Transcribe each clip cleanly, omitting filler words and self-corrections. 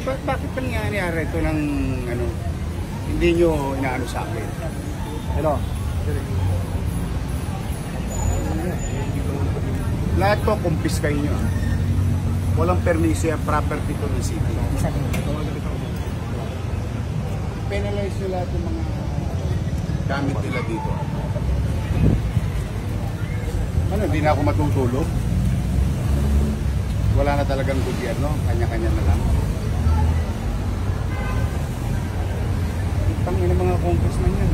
Bakit pa nangyayari ito ng ano, hindi nyo inaano sa akin? Ano? Lahat to kumpis kayo nyo. Walang permiso yan, property to ng city. Penalize nyo lahat yung mga gamit nila dito. Ano, hindi na ako matutulog? Wala na talagang gobyerno, kanya-kanya na lang. Tangin ng mga congressman yan.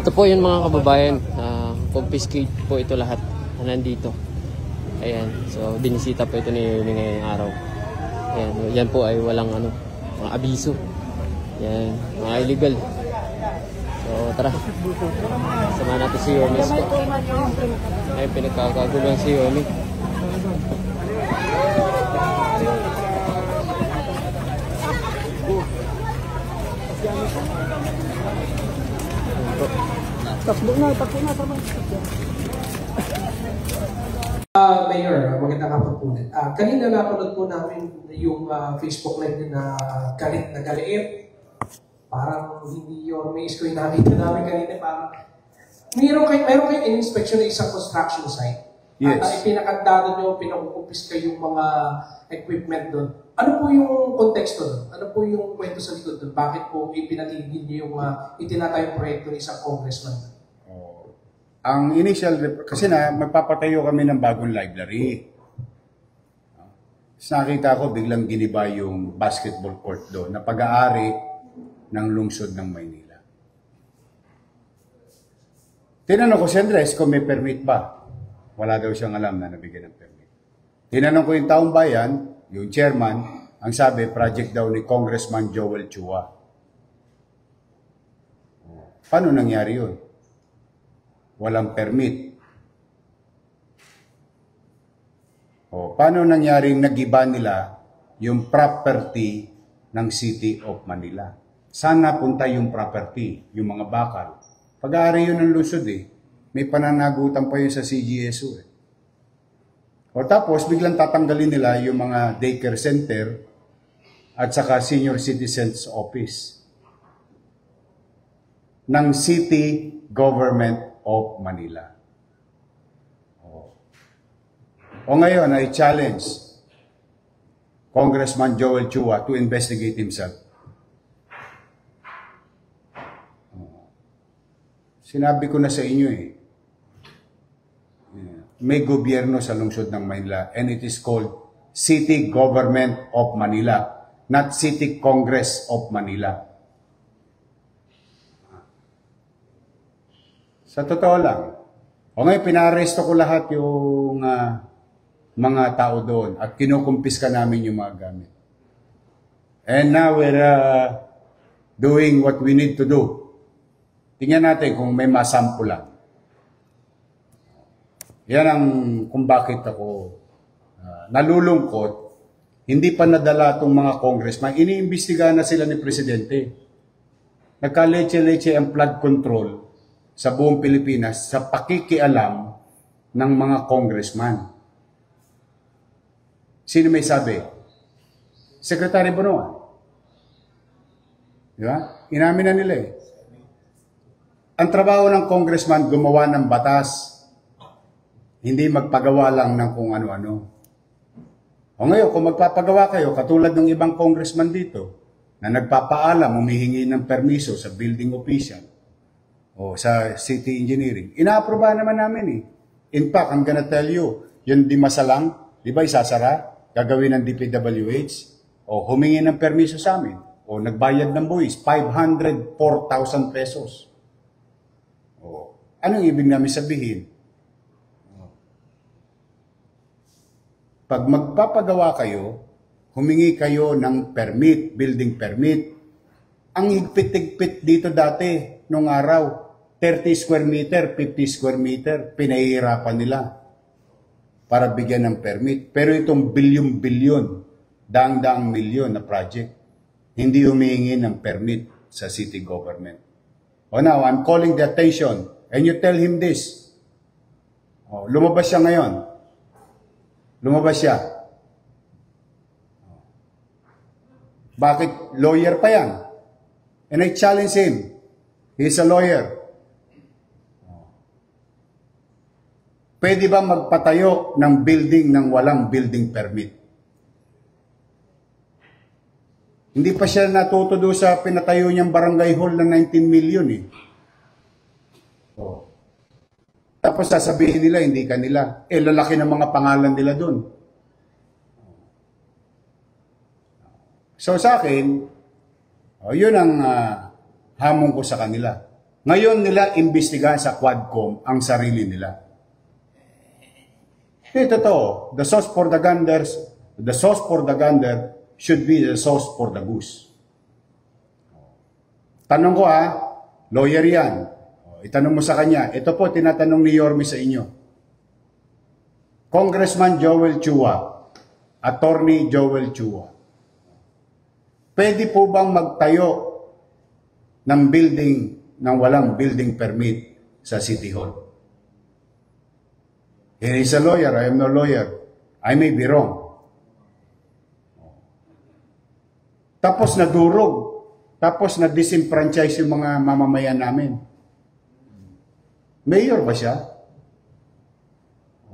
Ito po yung mga kababayan, confiscate po ito lahat na nandito. Ayan, so binisita po ito ni Ernie ngayong araw. Ayan, yan po ay walang ano, mga abiso. Yan, mga illegal. So tara, sama natin si Ernie. Ay, pinagkakaguluhan si Ernie. Takbo na, tama. Mayor, magandang hapon po ulit. Kanina napanood po namin yung Facebook live din na galit na galit. Parang hindi yung amaze ko yung nakita namin kanina. Parang mayroon kayo in-inspection ng isang construction site. Yes. At pinakandado nyo, pinakukupis kayo yung mga equipment doon. Ano po yung konteksto doon? Ano po yung kwento sa likod doon? Bakit po ipinatigil nyo yung itinatayong proyekto ng isang congressman? Ang initial, kasi magpapatayo kami ng bagong library. Nakita ko, biglang giniba yung basketball court doon na pag-aari ng lungsod ng Maynila. Tinanong ko si Andres kung may permit ba. Wala daw siyang alam na nabigyan ng permit. Tinanong ko yung taong bayan, yung chairman, ang sabi, project daw ni Congressman Joel Chua. Paano nangyari yun? Walang permit. Paano nangyaring nag-iba nila yung property ng City of Manila? Saan napunta yung property, yung mga bakal? Pag-aari yun ng lungsod eh. May pananagutan pa yun sa CGSU eh. Tapos biglang tatanggalin nila yung mga daycare center at saka senior citizens office ng City Government of Manila. Ngayon ay challenge Congressman Joel Chua to investigate himself. Sinabi ko na sa inyo eh, may gobyerno sa lungsod ng Manila and it is called City Government of Manila, not City Congress of Manila. Sa totoo lang, ngayon pinaresto ko lahat yung mga tao doon at kinukumpiska namin yung mga gamit. And now we're doing what we need to do. Tingnan natin kung may masampulan. Yan ang kung bakit ako nalulungkot. Hindi pa nadala itong mga congressman. Iniimbestigahan na sila ni Presidente. Nagka-leche-leche ang flood control sa buong Pilipinas sa pakikialam ng mga congressman. Sino may sabi? Secretary Bonoan. Di ba? Inamin na nila eh. Ang trabaho ng congressman gumawa ng batas, hindi magpagawa lang ng kung ano-ano. Ngayon, kung magpapagawa kayo, katulad ng ibang congressman dito, na nagpapaalam, humihingi ng permiso sa building official, o sa city engineering, inaaprobahan naman namin eh. In fact, I'm gonna tell you, yung di masalang, di ba isasara, gagawin ng DPWH, o humingi ng permiso sa amin, o nagbayad ng buwis, 504,000 pesos. Anong ibig namin sabihin? Pag magpapagawa kayo, humingi kayo ng permit, building permit. Ang higpit-higpit dito dati, nung araw, 30 square meter, 50 square meter, pinahihirapan nila para bigyan ng permit. Pero itong bilyon-bilyon daang-daang milyon na project. Hindi humihingi ng permit sa city government. O now, I'm calling the attention and you tell him this. O, lumabas siya ngayon. Lumabas siya. Bakit lawyer pa yan? And I challenge him. He's a lawyer. Pwede ba magpatayo ng building ng walang building permit? Hindi pa siya natuto doon sa pinatayo niyang barangay hall na 19 million eh. Oh. Tapos sasabihin nila, hindi kanila. Eh, lalaki ng mga pangalan nila doon. So sa akin, yun ang hamon ko sa kanila. Ngayon nila imbestigahan sa Quadcom ang sarili nila. Totoo, the sauce for the gander should be the sauce for the goose. Tanong ko lawyer yan. Itanong mo sa kanya, ito po tinatanong ni Yorme sa inyo. Congressman Joel Chua, Attorney Joel Chua, pwede po bang magtayo ng building ng walang building permit sa City Hall? He is a lawyer, I am no lawyer. I may be wrong. Tapos nadurog. Tapos na-disenfranchise yung mga mamamayan namin. Mayor ba siya?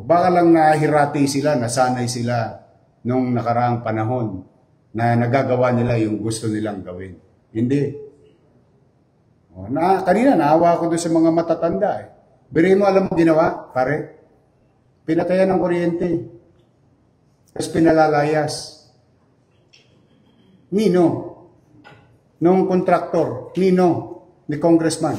Baka lang nahirati sila, nasanay sila nung nakaraang panahon na nagagawa nila yung gusto nilang gawin. Hindi. Kanina naawa ko doon sa mga matatanda. Biri mo, alam mo ginawa, pare? Pinatayan ng kuryente. Tapos pinalalayas. Nino? Nung kontraktor? Nino? Ni congressman?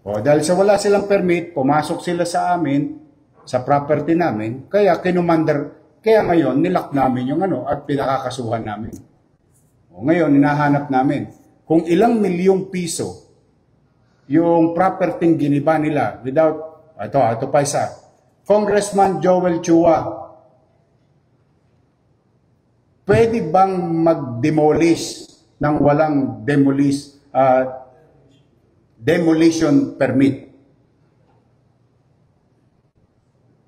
Dahil sa wala silang permit, pumasok sila sa amin, sa property namin, kaya ngayon, nilock namin yung at pinakakasuhan namin. Ngayon, hinahanap namin kung ilang milyong piso yung property giniba nila without, ito pa isa, Congressman Joel Chua, pwede bang mag-demolish ng walang demolition permit?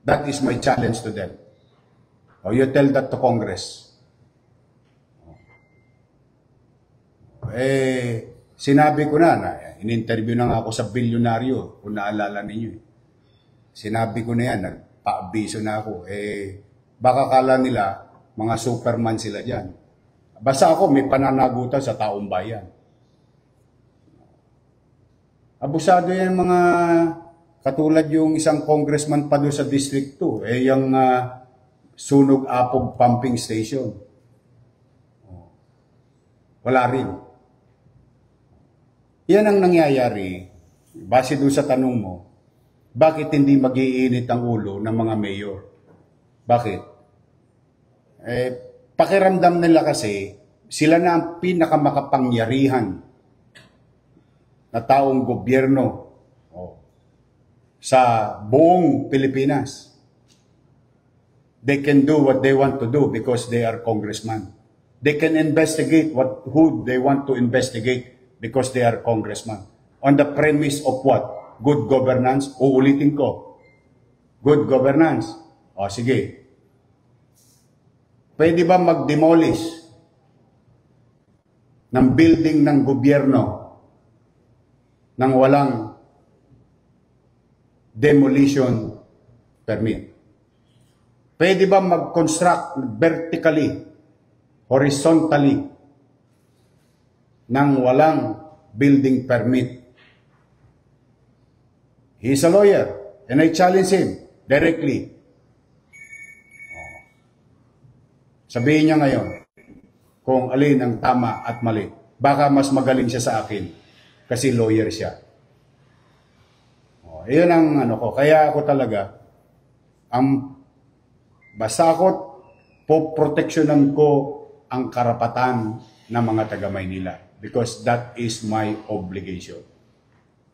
That is my challenge to them. You tell that to Congress. Sinabi ko na in-interview na nga ako sa bilyonaryo, kung naalala ninyo. Sinabi ko na yan, nagpa-abiso na ako. Baka kala nila, mga superman sila dyan. Basta ako, may pananagutan sa taong bayan. Abusado yan mga katulad yung isang congressman pa doon sa District 2. Yung Sunog Apog Pumping Station. Wala rin. Yan ang nangyayari, base doon sa tanong mo, bakit hindi mag-iinit ang ulo ng mga mayor? Bakit? Pakiramdam nila kasi, sila na ang pinakamakapangyarihan na taong gobyerno sa buong Pilipinas. They can do what they want to do because they are congressmen. They can investigate who they want to investigate because they are congressmen. On the premise of what? Good governance. Uulitin ko. Good governance. Sige. Pwede ba mag-demolish ng building ng gobyerno nang walang demolition permit? Pwede ba mag-construct vertically, horizontally, nang walang building permit? He is a lawyer, and I challenge him directly. Sabihin niya ngayon kung alin ang tama at mali. Baka mas magaling siya sa akin kasi lawyer siya. Iyon ang ko. Kaya ako talaga, basta ako poproteksyonan ko ang karapatan ng mga taga-Maynila because that is my obligation.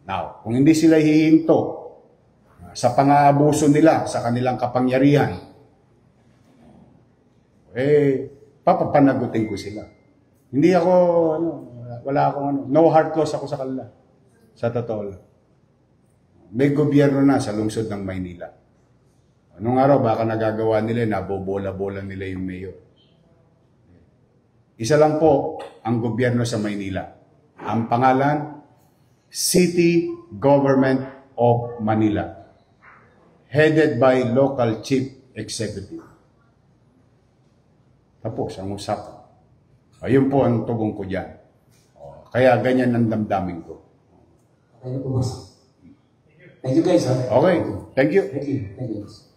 Now, kung hindi sila hihinto sa pang-aabuso nila sa kanilang kapangyarihan, papapanagutin ko sila. Hindi ako, wala akong no heart loss ako sa kanila. Sa totoo lang. May gobyerno na sa lungsod ng Maynila. Anong araw, baka nagagawa nila, nabobola-bola nila yung mayor. Isa lang po ang gobyerno sa Maynila. Ang pangalan, City Government of Manila. Headed by local chief executive. Tapos ang usapan. Ayun po ang tugon ko dyan. Kaya ganyan ang damdamin ko. Okay na po, boss. Thank you guys. Okay, thank you. Thank you. Thank you.